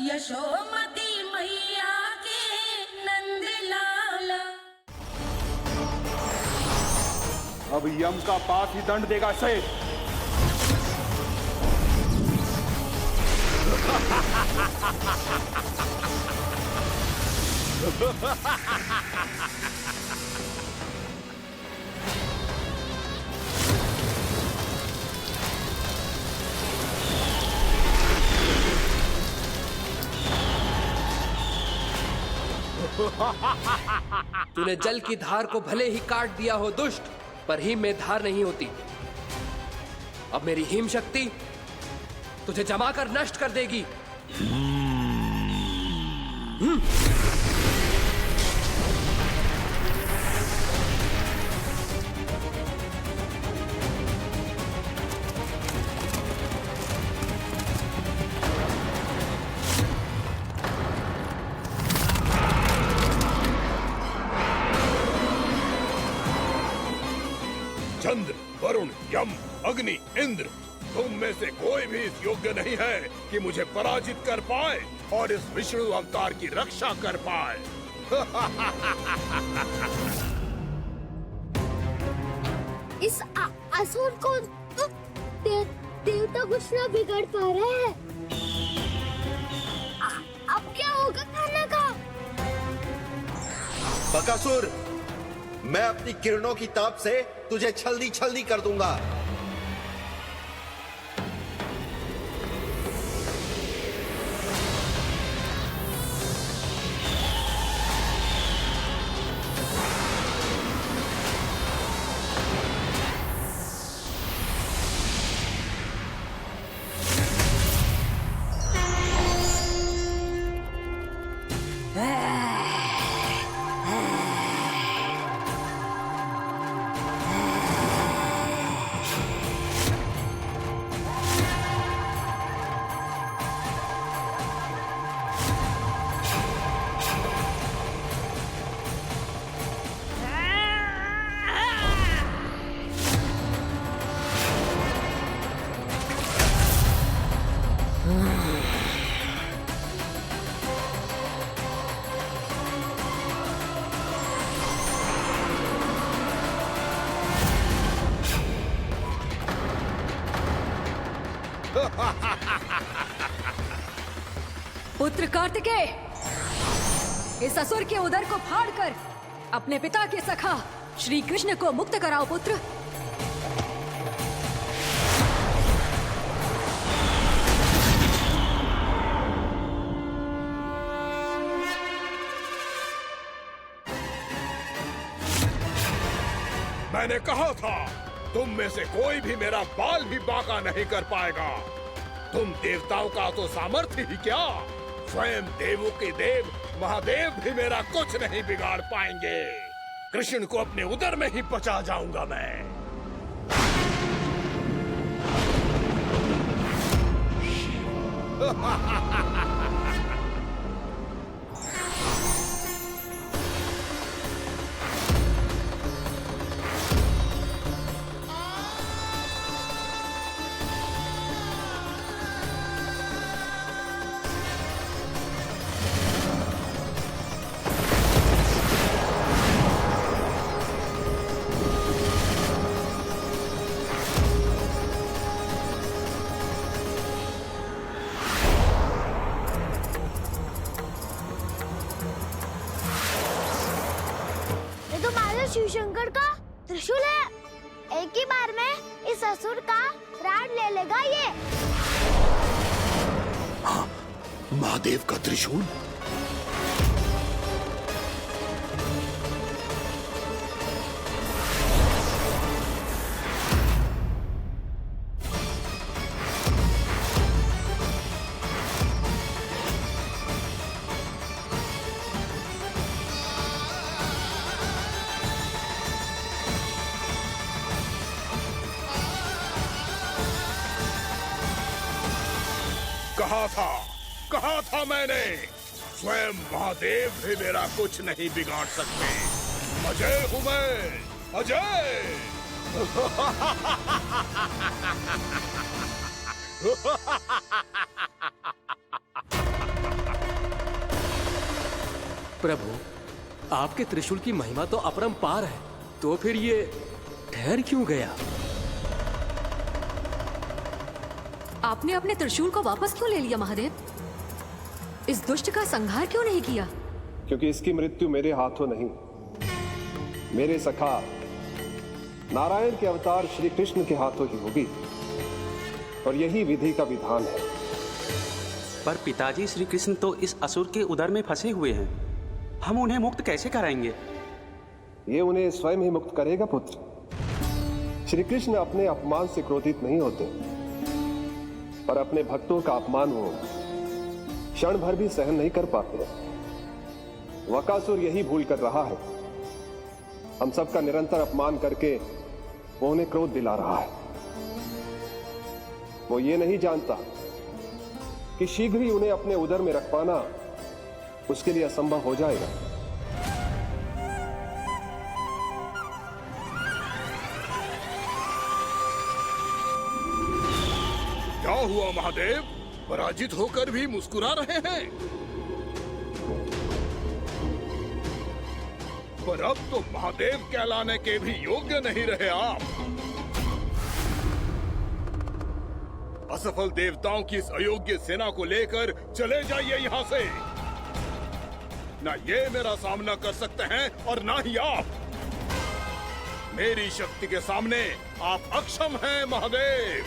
यशोमती मैया के नंद लाला। अब यम का पास ही दंड देगा शेष। तूने जल की धार को भले ही काट दिया हो दुष्ट, पर हिम में धार नहीं होती। अब मेरी हिम शक्ति तुझे जमाकर नष्ट कर देगी। चंद्र, वरुण, यम, अग्नि, इंद्र, तुम में से कोई भी इस योग्य नहीं है कि मुझे पराजित कर पाए और इस विष्णु अवतार की रक्षा कर पाए। इस असुर को देवता कुछ ना बिगाड़ पा रहे हैं। अब क्या होगा खाना का? बकासुर, मैं अपनी किरणों की ताप से तुझे छल्दी छल्दी कर दूंगा। पुत्र कार्तिकेय, इस असुर के उदर को फाड़कर अपने पिता के सखा श्री कृष्ण को मुक्त कराओ पुत्र। मैंने कहा था, तुम में से कोई भी मेरा बाल भी बांका नहीं कर पाएगा। तुम देवताओं का तो सामर्थ्य ही क्या, स्वयं देवों के देव महादेव भी मेरा कुछ नहीं बिगाड़ पाएंगे। कृष्ण को अपने उदर में ही पचा जाऊंगा मैं। शिव शंकर का त्रिशूल है। एक ही बार में इस असुर का प्राण ले लेगा ये। हाँ, महादेव का त्रिशूल। कहा था मैंने, स्वयं महादेव भी मेरा कुछ नहीं बिगाड़ सकते। अजय हूँ मैं, अजय। प्रभु, आपके त्रिशूल की महिमा तो अपरंपार है, तो फिर ये ठहर क्यों गया? आपने अपने त्रिशूल को वापस क्यों ले लिया महादेव? इस दुष्ट का संहार क्यों नहीं किया? क्योंकि इसकी मृत्यु मेरे हाथों नहीं, मेरे सखा नारायण के अवतार श्री कृष्ण के हाथों ही होगी, और यही विधि का विधान है। पर पिताजी, श्री कृष्ण तो इस असुर के उदर में फंसे हुए हैं, हम उन्हें मुक्त कैसे कराएंगे? ये उन्हें स्वयं ही मुक्त करेगा पुत्र। श्री कृष्ण अपने अपमान से क्रोधित नहीं होते, पर अपने भक्तों का अपमान वो क्षण भर भी सहन नहीं कर पाते। वकासुर यही भूल कर रहा है, हम सबका निरंतर अपमान करके वो उन्हें क्रोध दिला रहा है। वो ये नहीं जानता कि शीघ्र ही उन्हें अपने उदर में रख पाना उसके लिए असंभव हो जाएगा। क्या हुआ महादेव? पराजित होकर भी मुस्कुरा रहे हैं। पर अब तो महादेव कहलाने के भी योग्य नहीं रहे आप। असफल देवताओं की इस अयोग्य सेना को लेकर चले जाइए यहाँ से। ना ये मेरा सामना कर सकते हैं और ना ही आप। मेरी शक्ति के सामने आप अक्षम हैं महादेव।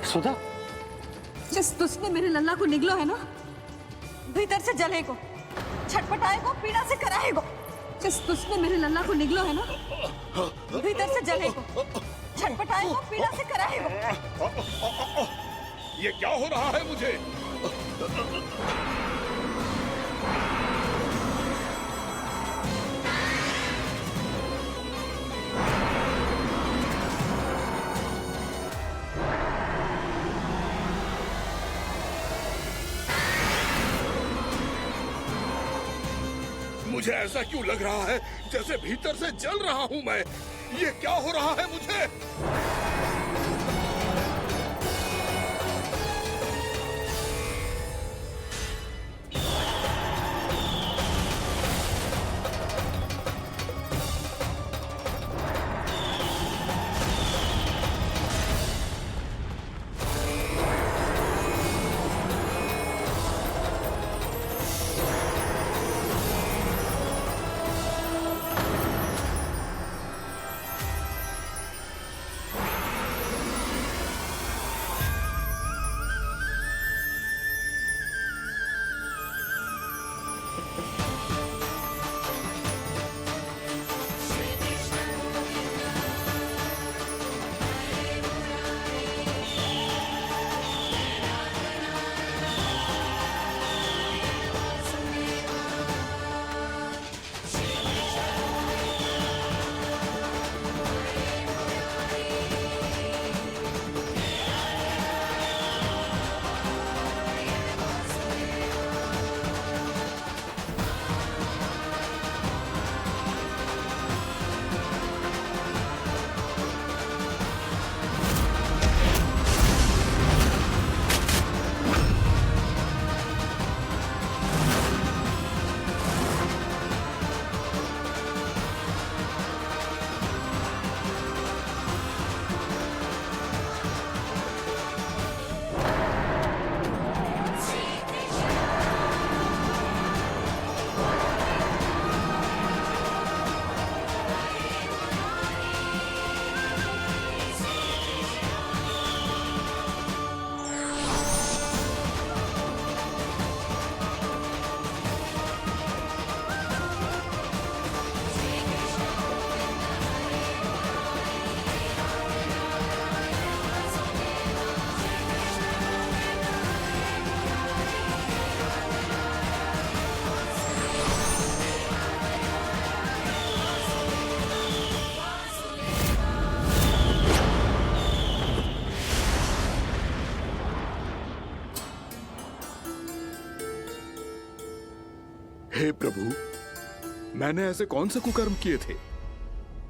सुधा, जिस दुष्ट ने मेरे लल्ला को निगलो है ना, भीतर से जलेगो, छटपटाएगो, पीड़ा से कराएगो। जिस दुष्ट ने मेरे लल्ला को निगलो है ना, भीतर से जलेगो, छटपटाएगो, पीड़ा से कराएगो। ये क्या हो रहा है मुझे? मुझे ऐसा क्यों लग रहा है जैसे भीतर से जल रहा हूं मैं? ये क्या हो रहा है मुझे? हे प्रभु, मैंने ऐसे कौन से कुकर्म किए थे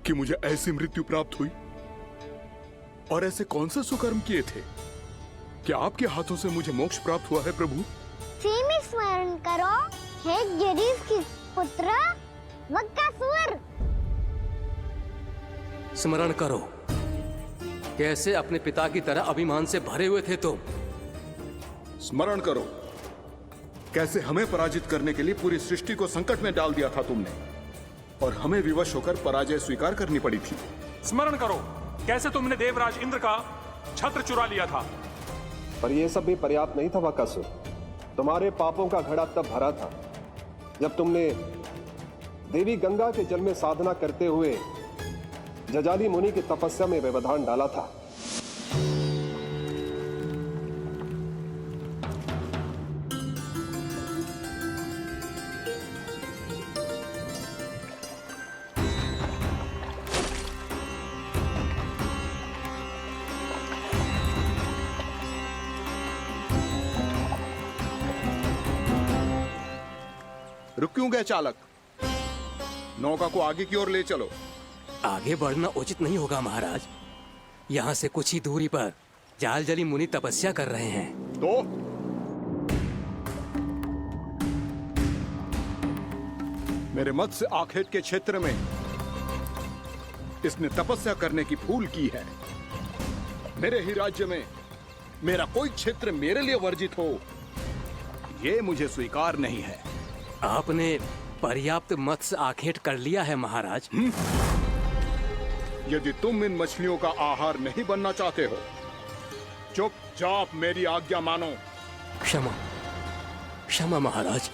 कि मुझे ऐसी मृत्यु प्राप्त हुई? और ऐसे कौन से सुकर्म किए थे कि आपके हाथों से मुझे मोक्ष प्राप्त हुआ है प्रभु? में स्मरण करो, हे जरीफ की पुत्र वक्कासुर। स्मरण करो, कैसे अपने पिता की तरह अभिमान से भरे हुए थे तुम। स्मरण करो, कैसे हमें पराजित करने के लिए पूरी सृष्टि को संकट में डाल दिया था तुमने, और हमें विवश होकर पराजय स्वीकार करनी पड़ी थी। स्मरण करो, कैसे तुमने देवराज इंद्र का छत्र चुरा लिया था। पर यह सब भी पर्याप्त नहीं था वक्कासुर। तुम्हारे पापों का घड़ा तब भरा था जब तुमने देवी गंगा के जल में साधना करते हुए जजाली मुनि की तपस्या में व्यवधान डाला था। रुक क्यों गए चालक? नौका को आगे की ओर ले चलो। आगे बढ़ना उचित नहीं होगा महाराज। यहाँ से कुछ ही दूरी पर जालजली मुनि तपस्या कर रहे हैं। तो मेरे मत्स्य आखेट के क्षेत्र में इसने तपस्या करने की भूल की है। मेरे ही राज्य में मेरा कोई क्षेत्र मेरे लिए वर्जित हो, यह मुझे स्वीकार नहीं है। आपने पर्याप्त मत्स्य आखेट कर लिया है महाराज। यदि तुम इन मछलियों का आहार नहीं बनना चाहते हो, चुपचाप मेरी आज्ञा मानो। क्षमा, क्षमा महाराज।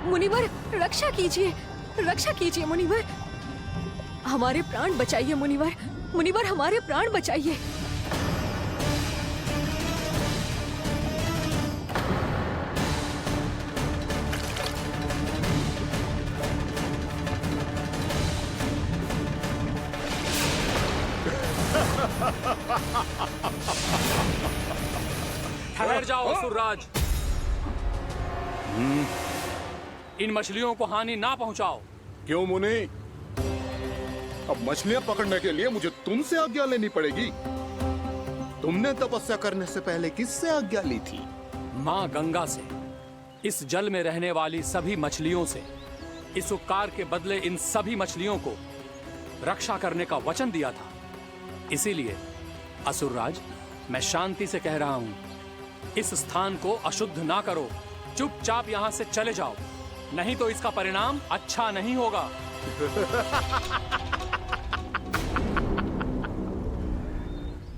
मुनिवर, रक्षा कीजिए, रक्षा कीजिए मुनिवर। हमारे प्राण बचाइए मुनिवर, मुनिवर हमारे प्राण बचाइए। ठहर जाओ असुरराज। इन मछलियों को हानि ना पहुंचाओ। क्यों मुनि? अब मछलियां पकड़ने के लिए मुझे तुमसे आज्ञा लेनी पड़ेगी। तुमने तपस्या करने से पहले किससे आज्ञा ली थी? माँ गंगा से। इस जल में रहने वाली सभी मछलियों से इस उपकार के बदले इन सभी मछलियों को रक्षा करने का वचन दिया था। इसीलिए असुरराज, मैं शांति से कह रहा हूं, इस स्थान को अशुद्ध ना करो। चुपचाप यहां से चले जाओ, नहीं तो इसका परिणाम अच्छा नहीं होगा।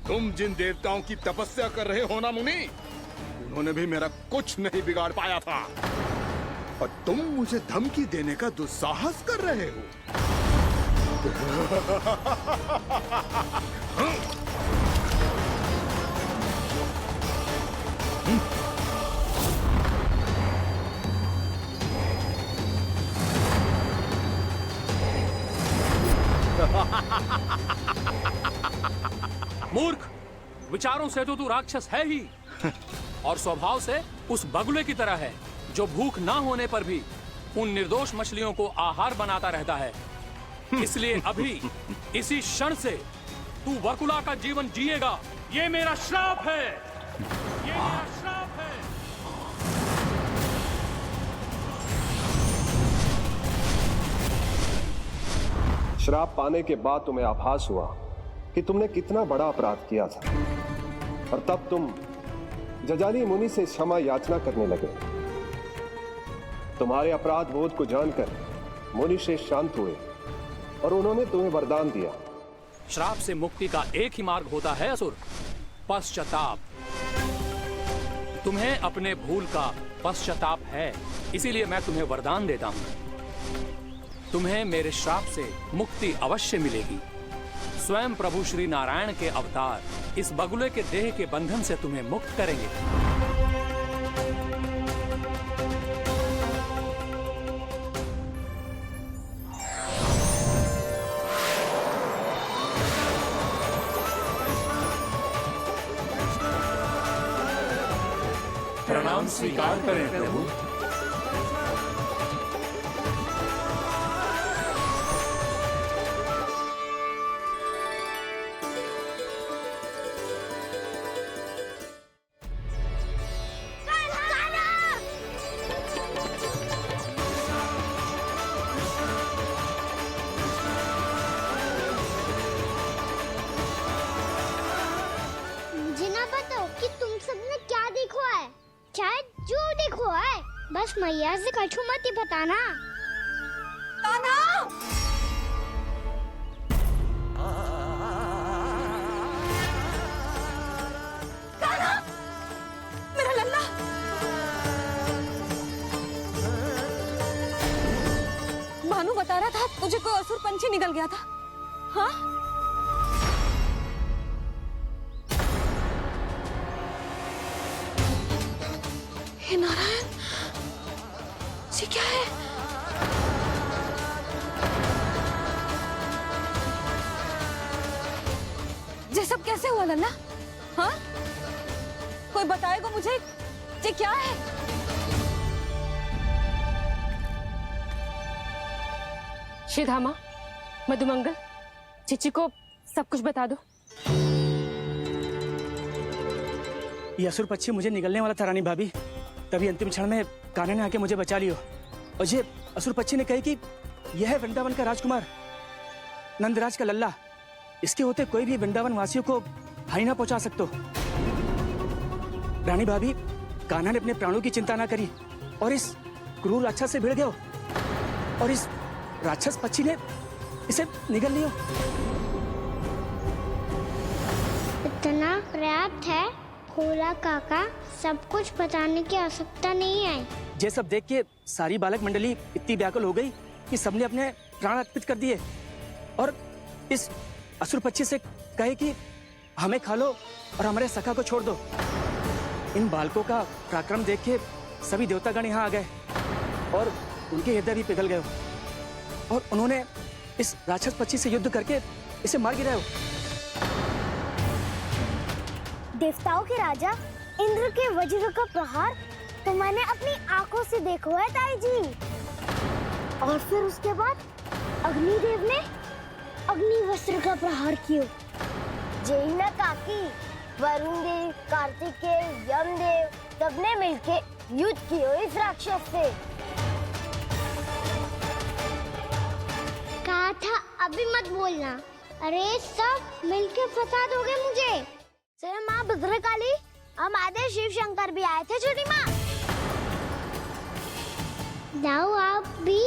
तुम जिन देवताओं की तपस्या कर रहे हो ना मुनि, उन्होंने भी मेरा कुछ नहीं बिगाड़ पाया था, और तुम मुझे धमकी देने का दुस्साहस कर रहे हो। मूर्ख, विचारों से तो तू राक्षस है ही, और स्वभाव से उस बगुले की तरह है जो भूख ना होने पर भी उन निर्दोष मछलियों को आहार बनाता रहता है। इसलिए अभी इसी क्षण से तू वकुला का जीवन जिएगा। ये मेरा श्राप है, ये मेरा श्राप है। श्राप पाने के बाद तुम्हें आभास हुआ कि तुमने कितना बड़ा अपराध किया था, और तब तुम जजाली मुनि से क्षमा याचना करने लगे। तुम्हारे अपराध बोध को जानकर मुनि से शांत हुए और उन्होंने तुम्हें वरदान दिया। श्राप से मुक्ति का एक ही मार्ग होता है असुर, पश्चाताप। तुम्हें अपने भूल का पश्चाताप है, इसीलिए मैं तुम्हें वरदान देता हूं। तुम्हें मेरे श्राप से मुक्ति अवश्य मिलेगी। स्वयं प्रभु श्री नारायण के अवतार इस बगुले के देह के बंधन से तुम्हें मुक्त करेंगे। प्रणाम स्वीकार करें प्रभु। मुझे ना बताओ कि तुम सबने क्या देखा है, शायद जो देखो है, बस मैया से कछु मत ही बताना। कान्हा! कान्हा! मेरा लल्ला! भानु बता रहा था तुझे कोई असुर पंछी निकल गया था। हाँ? हे नारायण, ये क्या है? ये सब कैसे हुआ लल्ला? हाँ? कोई बताएगा मुझे ये क्या है? श्रीधामा, मधुमंगल, चिची को सब कुछ बता दो। ये असुर पक्षी मुझे निगलने वाला था रानी भाभी, तभी अंतिम क्षण में कान्हा ने आके मुझे बचा लियो। और ये असुर पक्षी ने कही कि यह है वृंदावन का राजकुमार नंदराज का लल्ला, इसके होते कोई भी वृंदावन वासियों को हानि ना पहुंचा सकते। रानी भाभी, कान्हा ने अपने प्राणों की चिंता ना करी और इस क्रूर राक्षस से भिड़ गयो और इस राक्षस पक्षी ने इसे निगल लियो। इतना पर्याप्त है भोला काका, सब कुछ बताने की आवश्यकता नहीं है। ये सब देख के सारी बालक मंडली इतनी व्याकुल हो गई कि सबने अपने प्राण अर्पित कर दिए और इस असुर पक्षी से कहे कि हमें खा लो और हमारे सखा को छोड़ दो। इन बालकों का पराक्रम देख के सभी देवतागण यहाँ आ गए और उनके हृदय भी पिघल गए और उन्होंने इस राक्षस पक्षी से युद्ध करके इसे मार गिराया। देवताओं के राजा इंद्र के वज्र का प्रहार तो मैंने अपनी आंखों से देखा है ताई जी। और फिर उसके बाद अग्निदेव ने अग्निवस्त्र का प्रहार किया। जय ना काकी, वरुण देव, कार्तिकेय, यमदेव सबने मिलके युद्ध किया इस राक्षस से। कहा था अभी मत बोलना, अरे सब मिलके फंसा दोगे मुझे। सर माँ भद्रकाली, हम आदे शिव शंकर भी आए थे छोटी माँ। जाओ आप भी।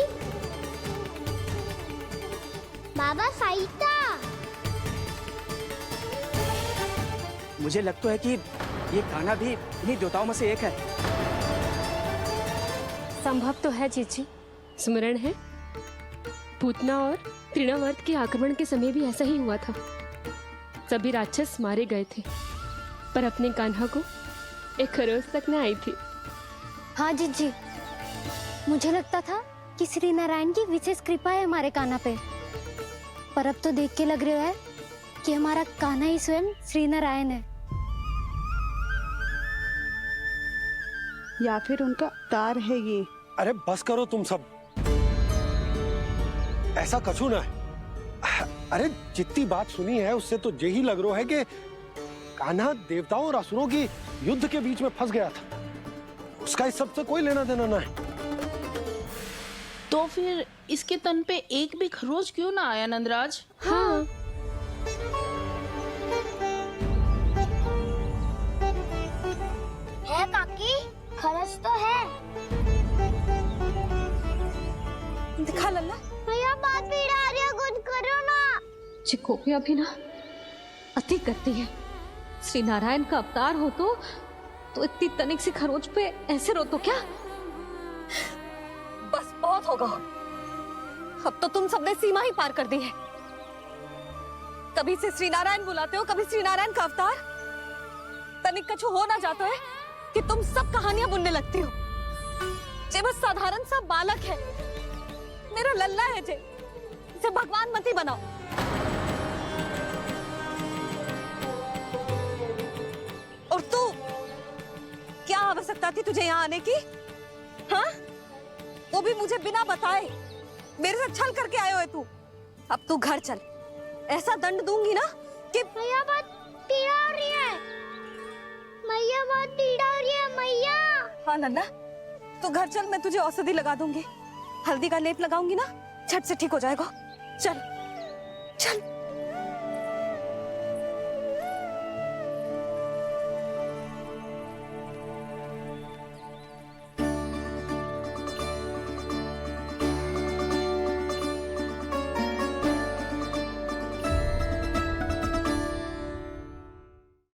बाबा साईता, मुझे लगता है कि ये कान्हा भी इन्हीं देवताओं में से एक है। संभव तो है चीची, स्मरण है पूतना और तृणावर्त के आक्रमण के समय भी ऐसा ही हुआ था। सभी राक्षस मारे गए थे पर अपने कान्हा को एक खरोच तक न आई थी। हाँ जीजी, मुझे लगता था कि श्री नारायण की विशेष कृपा है हमारे कान्हा पे, पर अब तो देख के लग रहा है कि हमारा कान्हा ही स्वयं श्री नारायण है। या फिर उनका अवतार है ये। अरे बस करो तुम सब, ऐसा कछु ना है। अरे जितनी बात सुनी है उससे तो यही लग रहा है कि कान्हा देवताओं और असुरों की युद्ध के बीच में फंस गया था, उसका इस सब से कोई लेना देना ना है। तो फिर इसके तन पे एक भी खरोच क्यों ना आया नंदराज? हाँ, है काकी, खरच तो है। दिखा लल्ला। भैया बात पीड़ा आ रही है, कुछ करो ना। चिकोपिया भी ना अति करती है। श्री नारायण का अवतार हो तो इतनी तनिक सी खरोच पे ऐसे रो तो क्या? बस बहुत होगा, अब तो तुम सबने सीमा ही पार कर दी है। कभी से श्री नारायण बुलाते हो, कभी श्री नारायण का अवतार। तनिक कछु हो ना जाता है कि तुम सब कहानियां बुनने लगती हो। जे बस साधारण सा बालक है, मेरा लल्ला है जे, इसे भगवान मत ही बनाओ। और तू, क्या आवश्यकता थी तुझे यहाँ आने की? हाँ, वो भी मुझे बिना बताए। मेरे साथ छल करके आयो है तू। अब तू घर चल, ऐसा दंड दूंगी ना कि मैया बहुत पीड़ा हो रही है। मैया बहुत पीड़ा हो रही है मैया। हाँ नन्ना, तू घर चल, मैं तुझे औषधि लगा दूंगी। हल्दी का लेप लगाऊंगी ना, झट से ठीक हो जाएगा। चल चल।